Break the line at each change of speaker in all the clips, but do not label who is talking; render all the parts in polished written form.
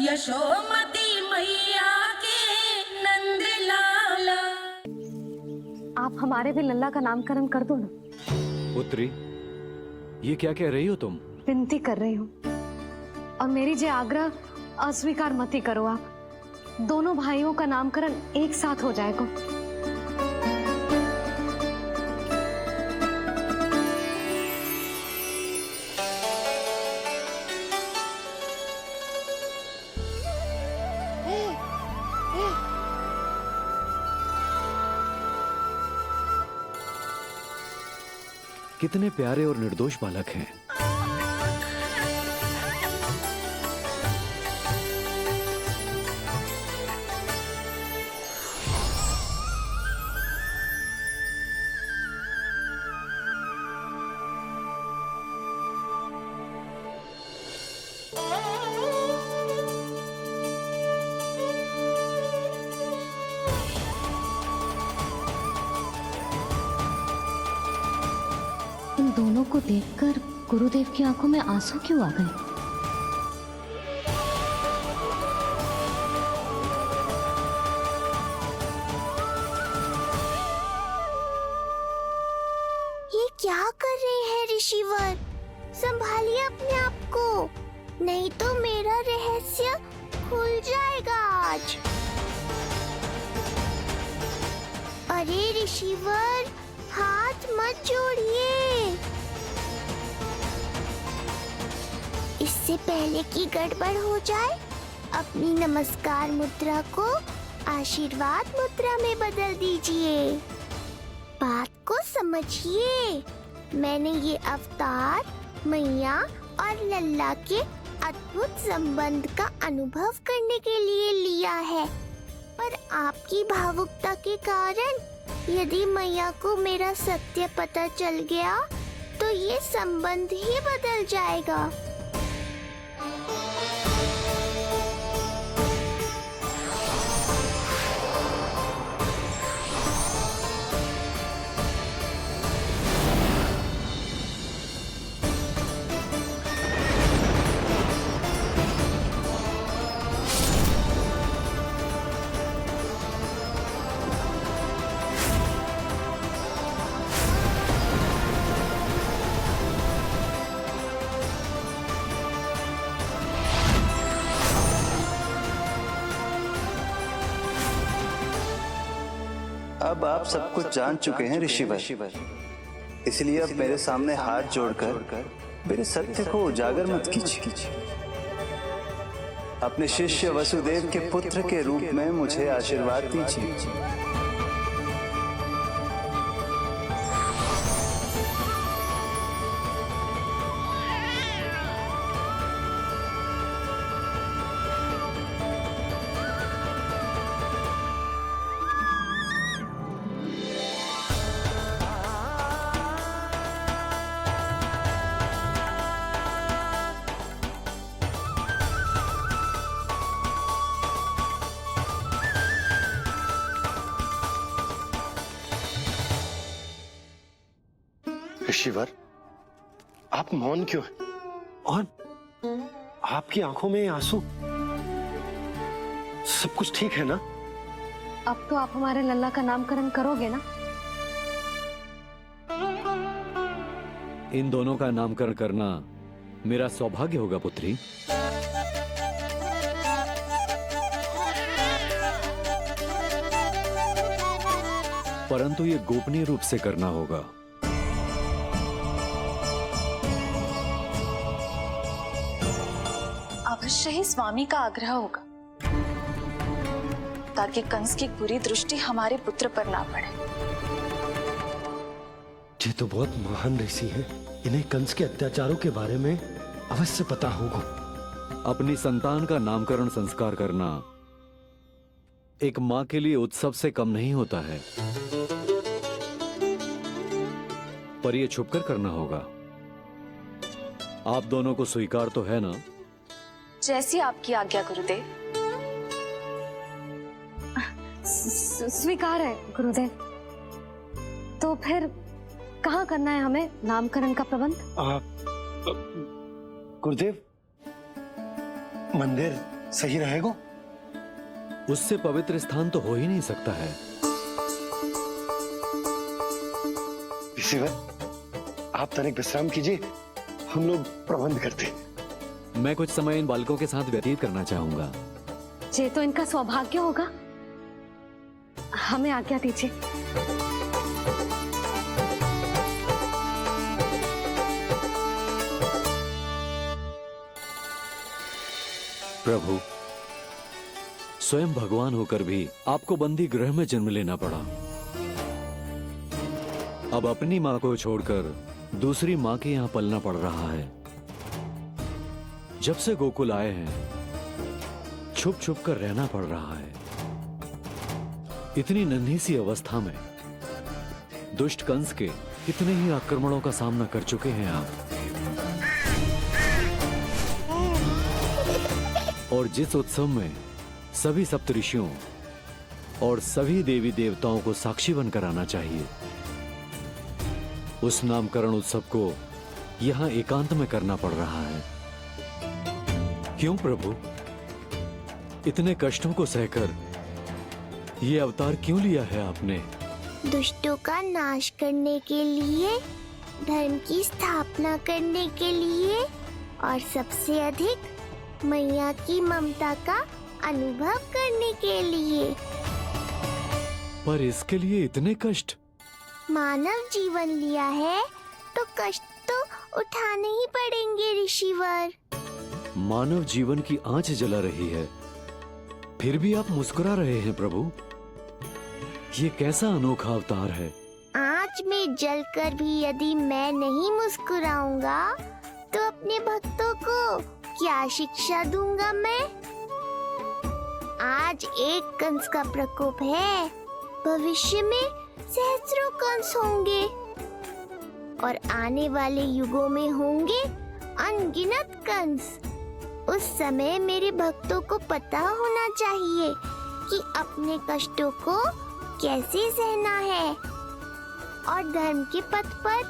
यशोमती मैया के नंद लाला।
आप हमारे भी लल्ला का नामकरण कर दो ना।
पुत्री, ये क्या कह रही हो तुम?
विनती कर रही हूँ, और मेरी जे आग्रह अस्वीकार मत ही करो। आप दोनों भाइयों का नामकरण एक साथ हो जाएगा।
कितने प्यारे और निर्दोष बालक हैं।
इन दोनों को देखकर गुरुदेव की आंखों में आंसू क्यों आ गए?
ये क्या कर रहे हैं ऋषिवर? संभालिए अपने आप को, नहीं तो मेरा रहस्य खुल जाएगा आज। अरे ऋषिवर, हाथ मत जोड़िए। इससे पहले कि गड़बड़ हो जाए, अपनी नमस्कार मुद्रा को आशीर्वाद मुद्रा में बदल दीजिए। बात को समझिए, मैंने ये अवतार मैया और लल्ला के अद्भुत संबंध का अनुभव करने के लिए लिया है, पर आपकी भावुकता के कारण यदि मैया को मेरा सत्य पता चल गया तो ये संबंध ही बदल जाएगा।
अब आप सब कुछ जान चुके हैं ऋषिवर, इसलिए अब मेरे सामने हाथ जोड़कर मेरे सत्य को उजागर मत कीजिए। अपने शिष्य वसुदेव के पुत्र के रूप में मुझे आशीर्वाद दीजिए।
ऋषिवर, आप मौन क्यों हैं? और आपकी आंखों में आंसू? सब कुछ ठीक है ना?
अब तो आप हमारे लल्ला का नामकरण करोगे ना?
इन दोनों का नामकरण करना मेरा सौभाग्य होगा पुत्री। परंतु ये गोपनीय रूप से करना होगा।
अवश्य ही स्वामी का आग्रह होगा, ताकि कंस की बुरी दृष्टि हमारे पुत्र पर ना पड़े।
ये तो बहुत महान ऋषि हैं, इन्हें कंस के अत्याचारों के बारे में अवश्य पता होगा।
अपनी संतान का नामकरण संस्कार करना एक मां के लिए उत्सव से कम नहीं होता है, पर यह छुपकर करना होगा। आप दोनों को स्वीकार तो है ना?
जैसी आपकी आज्ञा गुरुदेव।
स्वीकार है गुरुदेव। तो फिर कहाँ करना है हमें नामकरण का प्रबंध?
गुरुदेव, मंदिर सही रहेगा?
उससे पवित्र स्थान तो हो ही नहीं सकता है।
ऋषिवर, आप तनिक विश्राम कीजिए, हम लोग प्रबंध करते।
मैं कुछ समय इन बालकों के साथ व्यतीत करना चाहूंगा।
ये तो इनका सौभाग्य होगा। हमें आज्ञा दीजिए।
प्रभु, स्वयं भगवान होकर भी आपको बंदी गृह में जन्म लेना पड़ा। अब अपनी मां को छोड़कर दूसरी मां के यहां पलना पड़ रहा है। जब से गोकुल आए हैं छुप छुप कर रहना पड़ रहा है। इतनी नन्ही सी अवस्था में दुष्ट कंस के कितने ही आक्रमणों का सामना कर चुके हैं आप। और जिस उत्सव में सभी सप्तऋषियों और सभी देवी देवताओं को साक्षी बनकर आना चाहिए, उस नामकरण उत्सव को यहां एकांत में करना पड़ रहा है। क्यों प्रभु, इतने कष्टों को सहकर ये अवतार क्यों लिया है आपने?
दुष्टों का नाश करने के लिए, धर्म की स्थापना करने के लिए और सबसे अधिक मैया की ममता का अनुभव करने के लिए।
पर इसके लिए इतने कष्ट?
मानव जीवन लिया है तो कष्ट तो उठाने ही पड़ेंगे ऋषिवर।
मानव जीवन की आंच जला रही है, फिर भी आप मुस्कुरा रहे हैं प्रभु। ये कैसा अनोखा अवतार है।
आंच में जलकर भी यदि मैं नहीं मुस्कुराऊंगा तो अपने भक्तों को क्या शिक्षा दूंगा मैं? आज एक कंस का प्रकोप है, भविष्य में सहस्रों कंस होंगे और आने वाले युगों में होंगे अनगिनत कंस। उस समय मेरे भक्तों को पता होना चाहिए कि अपने कष्टों को कैसे सहना है और धर्म के पथ पर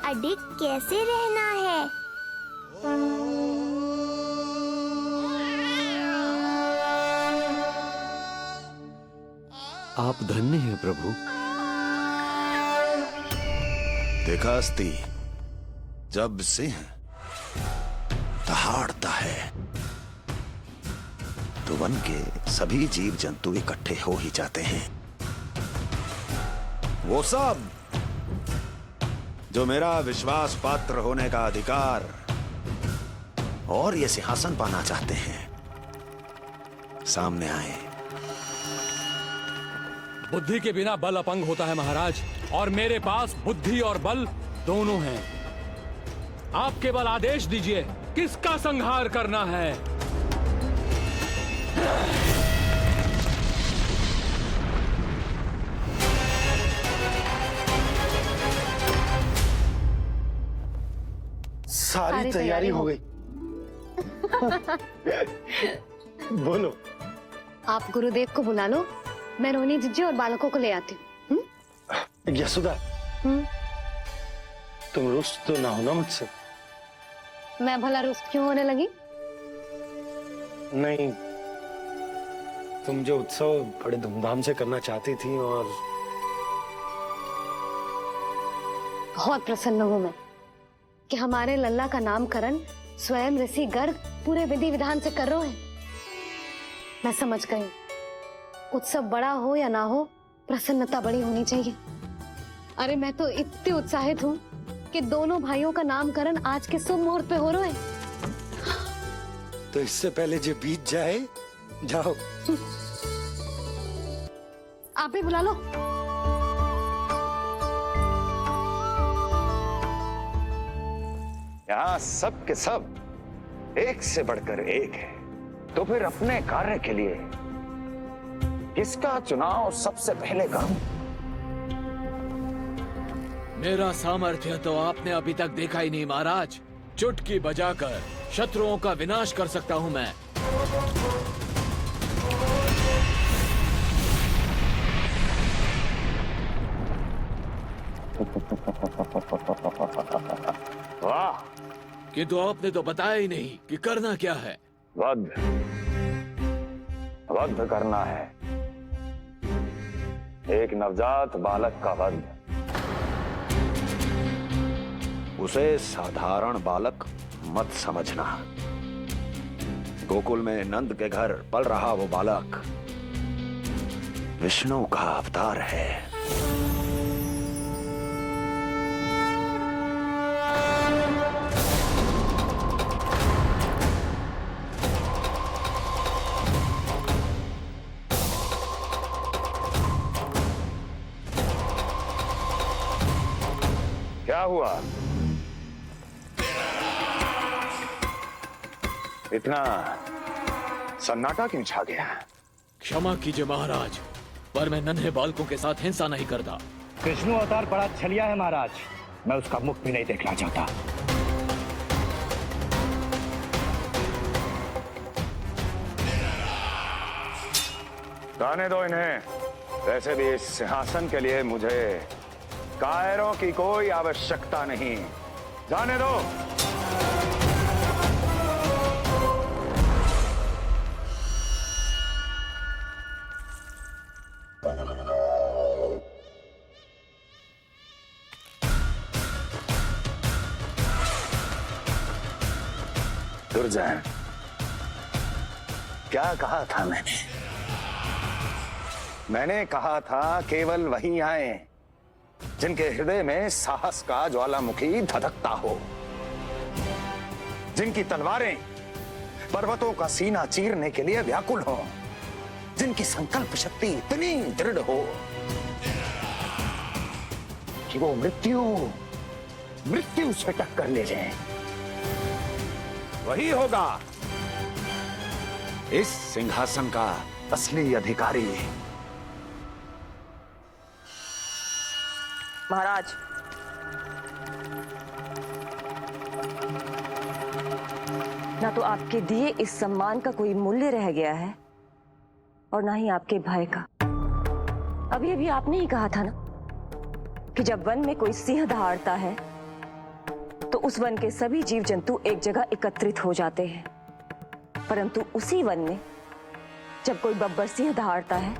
अडिग कैसे रहना है।
आप धन्य हैं प्रभु।
देखा अस्ति, जब सिंह दहाड़ता है तो वन के सभी जीव जंतु इकट्ठे हो ही जाते हैं। वो सब जो मेरा विश्वास पात्र होने का अधिकार और ये सिंहासन पाना चाहते हैं, सामने आए।
बुद्धि के बिना बल अपंग होता है महाराज, और मेरे पास बुद्धि और बल दोनों हैं। आप केवल आदेश दीजिए किसका संहार करना है।
सारी तैयारी हो गई। बोलो।
आप गुरुदेव को बुला लो, मैं रोहिणी जीजी और बालकों को ले आती हूँ।
यशोदा, तुम रुष्ट तो ना होना मुझसे?
मैं भला रुष्ट क्यों होने लगी?
नहीं, तुम जो उत्सव बड़े धूमधाम से करना चाहती थी और
बहुत प्रसन्न हूँ मैं कि हमारे लल्ला का नामकरण स्वयं ऋषि गर्ग पूरे विधि विधान से कर रहे हैं। मैं समझ गई, उत्सव बड़ा हो या ना हो, प्रसन्नता बड़ी होनी चाहिए। अरे मैं तो इतनी उत्साहित हूँ कि दोनों भाइयों का नामकरण आज के शुभ मुहूर्त पे हो रहे हैं।
तो इससे पहले जो बीत जाए, जाओ।
आप भी बुला लो।
यहाँ सब के सब एक से बढ़कर एक है, तो फिर अपने कार्य के लिए किसका चुनाव सबसे पहले करूं?
मेरा सामर्थ्य तो आपने अभी तक देखा ही नहीं महाराज। चुटकी बजाकर शत्रुओं का विनाश कर सकता हूं मैं।
वाह!
किंतु आपने तो बताया ही नहीं कि करना क्या है।
वध, वध करना है, एक नवजात बालक का वध। उसे साधारण बालक मत समझना। गोकुल में नंद के घर पल रहा वो बालक विष्णु का अवतार है। क्या हुआ? इतना सन्नाटा क्यों छा गया?
क्षमा कीजिए महाराज, पर मैं नन्हे बालकों के साथ हिंसा नहीं करता।
विष्णु अवतार बड़ा छलिया है महाराज, मैं उसका मुख भी नहीं देखना चाहता।
जाने दो इन्हें। वैसे भी इस सिंहासन के लिए मुझे कायरों की कोई आवश्यकता नहीं। जाने दो। दुर्जन, क्या कहा था मैंने कहा था केवल वही आए जिनके हृदय में साहस का ज्वालामुखी धधकता हो, जिनकी तलवारें पर्वतों का सीना चीरने के लिए व्याकुल हो, जिनकी संकल्प शक्ति इतनी दृढ़ हो कि वो मृत्यु से टक्कर ले जाएं। वही होगा इस सिंहासन का असली अधिकारी।
महाराज, ना तो आपके दिए इस सम्मान का कोई मूल्य रह गया है और ना ही आपके भय का। अभी आपने ही कहा था ना कि जब वन में कोई सिंह दहाड़ता है तो उस वन के सभी जीव जंतु एक जगह एकत्रित हो जाते हैं, परंतु उसी वन में जब कोई बब्बर सिंह दहाड़ता है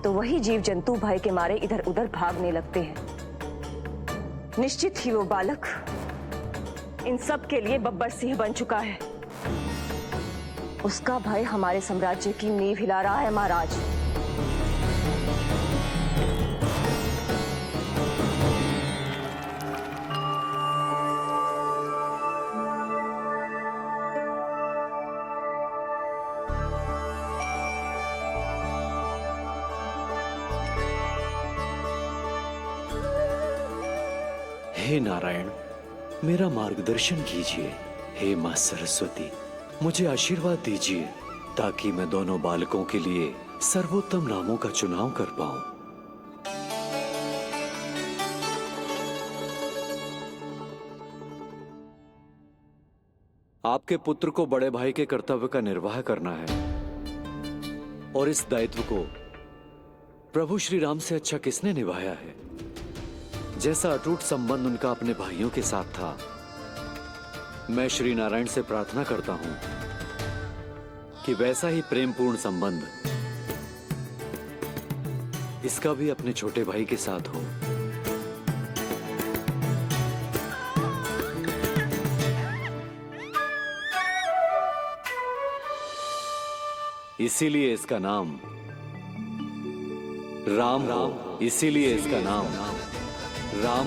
तो वही जीव जंतु भय के मारे इधर उधर भागने लगते हैं। निश्चित ही वो बालक इन सब के लिए बब्बर सिंह बन चुका है। उसका भय हमारे साम्राज्य की नींव हिला रहा है महाराज।
हे नारायण, मेरा मार्गदर्शन कीजिए। हे मां सरस्वती, मुझे आशीर्वाद दीजिए ताकि मैं दोनों बालकों के लिए सर्वोत्तम नामों का चुनाव कर पाऊं। आपके पुत्र को बड़े भाई के कर्तव्य का निर्वाह करना है और इस दायित्व को प्रभु श्री राम से अच्छा किसने निभाया है? जैसा अटूट संबंध उनका अपने भाइयों के साथ था, मैं श्री नारायण से प्रार्थना करता हूं कि वैसा ही प्रेमपूर्ण संबंध इसका भी अपने छोटे भाई के साथ हो। इसीलिए इसका नाम राम हो। इसीलिए इसका नाम राम,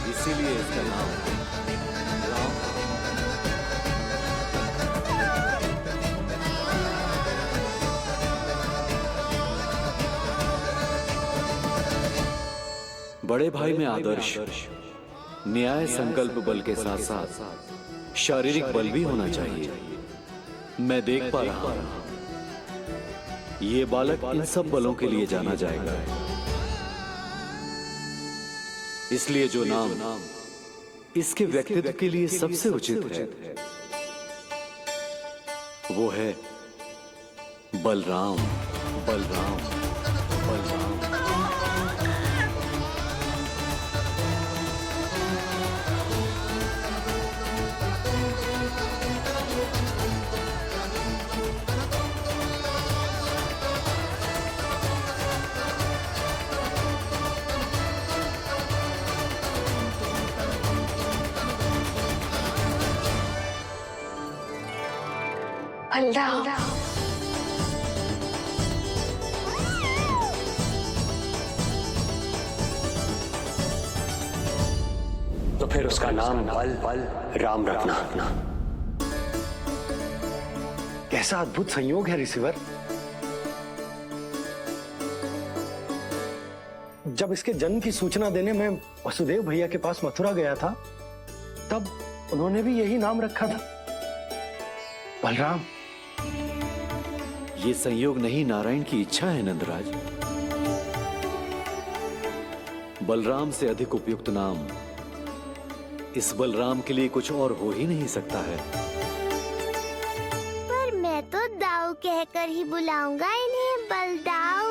इसीलिए इसका नाम राम। बड़े भाई में आदर्श, न्याय, संकल्प बल के साथ साथ शारीरिक बल भी होना चाहिए। मैं देख पा रहा हूं ये बालक इन सब बलों के लिए जाना जाएगा। इसलिए जो नाम इसके व्यक्तित्व के लिए सबसे उचित है वो है बलराम। बलराम, बलराम।
बलराम।
तो फिर उसका नाम बल राम रखना। कैसा अद्भुत संयोग है रिसीवर। जब इसके जन्म की सूचना देने मैं वसुदेव भैया के पास मथुरा गया था, तब उन्होंने भी यही नाम रखा था, बलराम।
ये संयोग नहीं, नारायण की इच्छा है नंदराज। बलराम से अधिक उपयुक्त नाम इस बलराम के लिए कुछ और हो ही नहीं सकता है।
पर मैं तो दाऊ कहकर ही बुलाऊंगा इन्हें, बलदाऊ।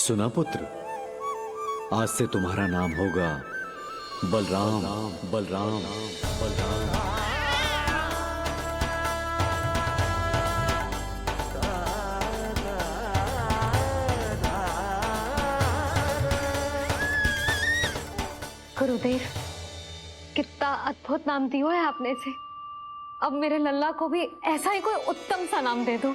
सुना पुत्र, आज से तुम्हारा नाम होगा बलराम। बलराम बलराम।
गुरुदेव, कितना अद्भुत नाम दियो है आपने इसे। अब मेरे लल्ला को भी ऐसा ही कोई उत्तम सा नाम दे दो।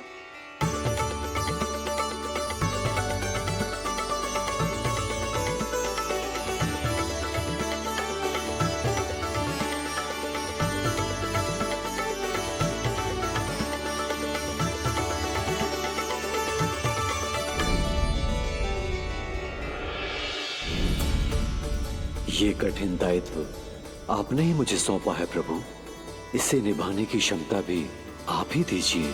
ये कठिन दायित्व आपने ही मुझे सौंपा है प्रभु। इसे निभाने की क्षमता भी आप ही दीजिए।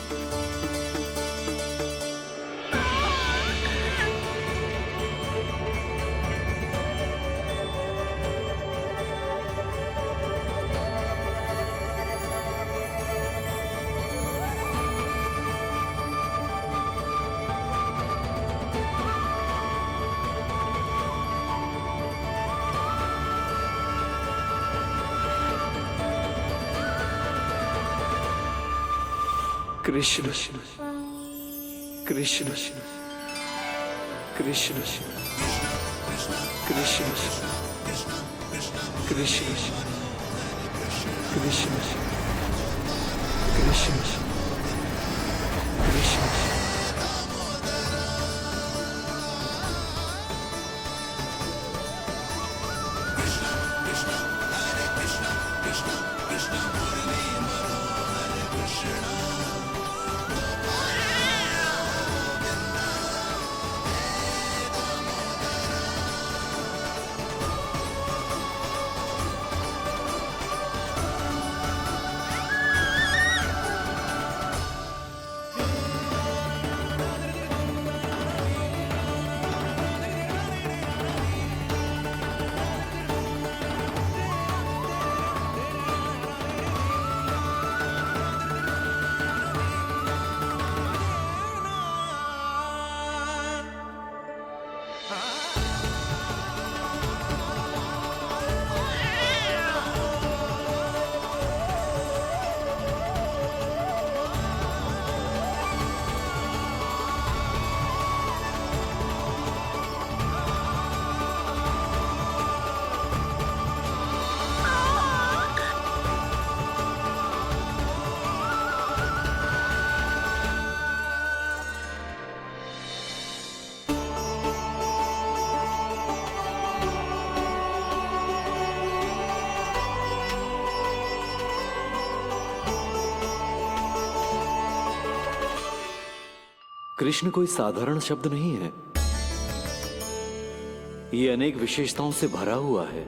कृष्ण कृष्ण कृष्ण कृष्ण कृष्ण कृष्ण कृष्ण कृष्ण कृष्ण। कृष्ण कोई साधारण शब्द नहीं है। ये अनेक विशेषताओं से भरा हुआ है।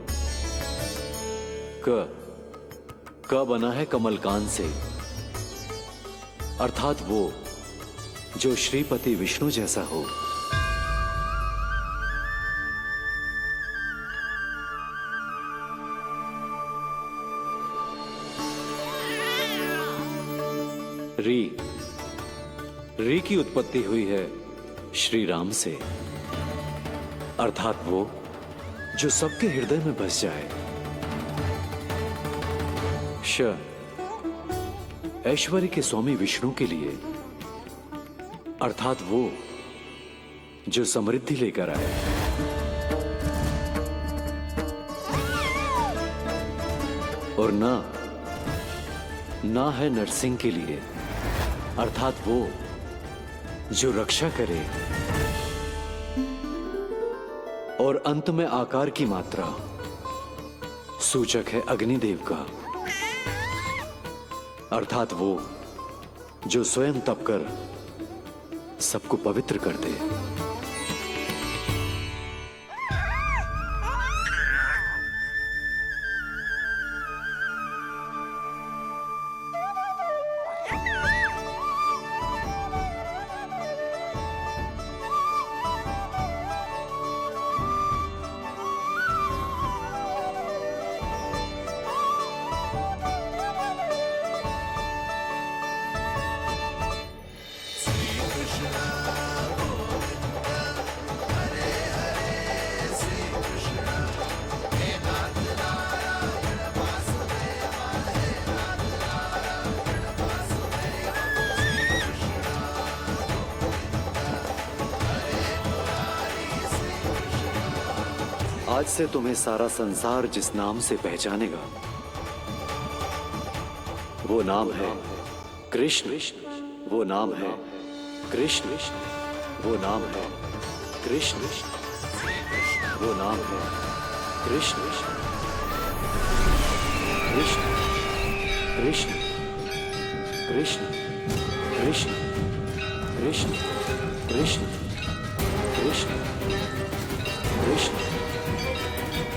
क बना है कमलकांत से, अर्थात वो जो श्रीपति विष्णु जैसा हो। री की उत्पत्ति हुई है श्री राम से, अर्थात वो जो सबके हृदय में बस जाए। श ऐश्वर्य के स्वामी विष्णु के लिए, अर्थात वो जो समृद्धि लेकर आए। और ना है नरसिंह के लिए, अर्थात वो जो रक्षा करे। और अंत में आकार की मात्रा सूचक है अग्निदेव का, अर्थात वो जो स्वयं तप कर सबको पवित्र कर दे। आज से तुम्हें सारा संसार जिस नाम से पहचानेगा वो नाम है कृष्ण। वो नाम है कृष्ण। वो नाम है कृष्ण। वो नाम है कृष्ण। कृष्ण कृष्ण कृष्ण कृष्ण कृष्ण कृष्ण कृष्ण कृष्ण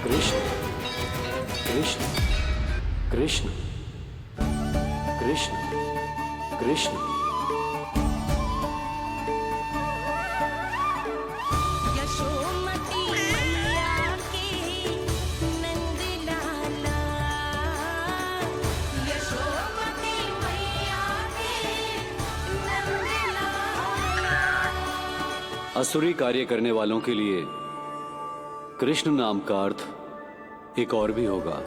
कृष्ण कृष्ण कृष्ण कृष्ण कृष्ण।
यशोमती मैया के नंद लाला, यशोमती मैया के नंद लाला।
असुरी कार्य करने वालों के लिए कृष्ण नाम का अर्थ एक और भी होगा।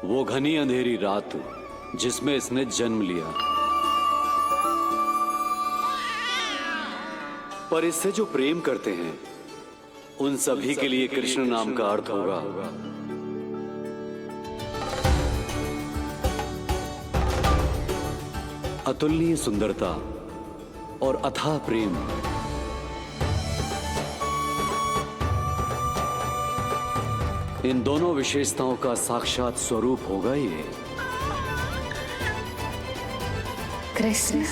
वो घनी अंधेरी रात जिसमें इसने जन्म लिया। पर इससे जो प्रेम करते हैं उन सभी के लिए कृष्ण नाम का अर्थ होगा अतुलनीय सुंदरता और अथाह प्रेम। इन दोनों विशेषताओं का साक्षात स्वरूप होगा ये
कृष्ण।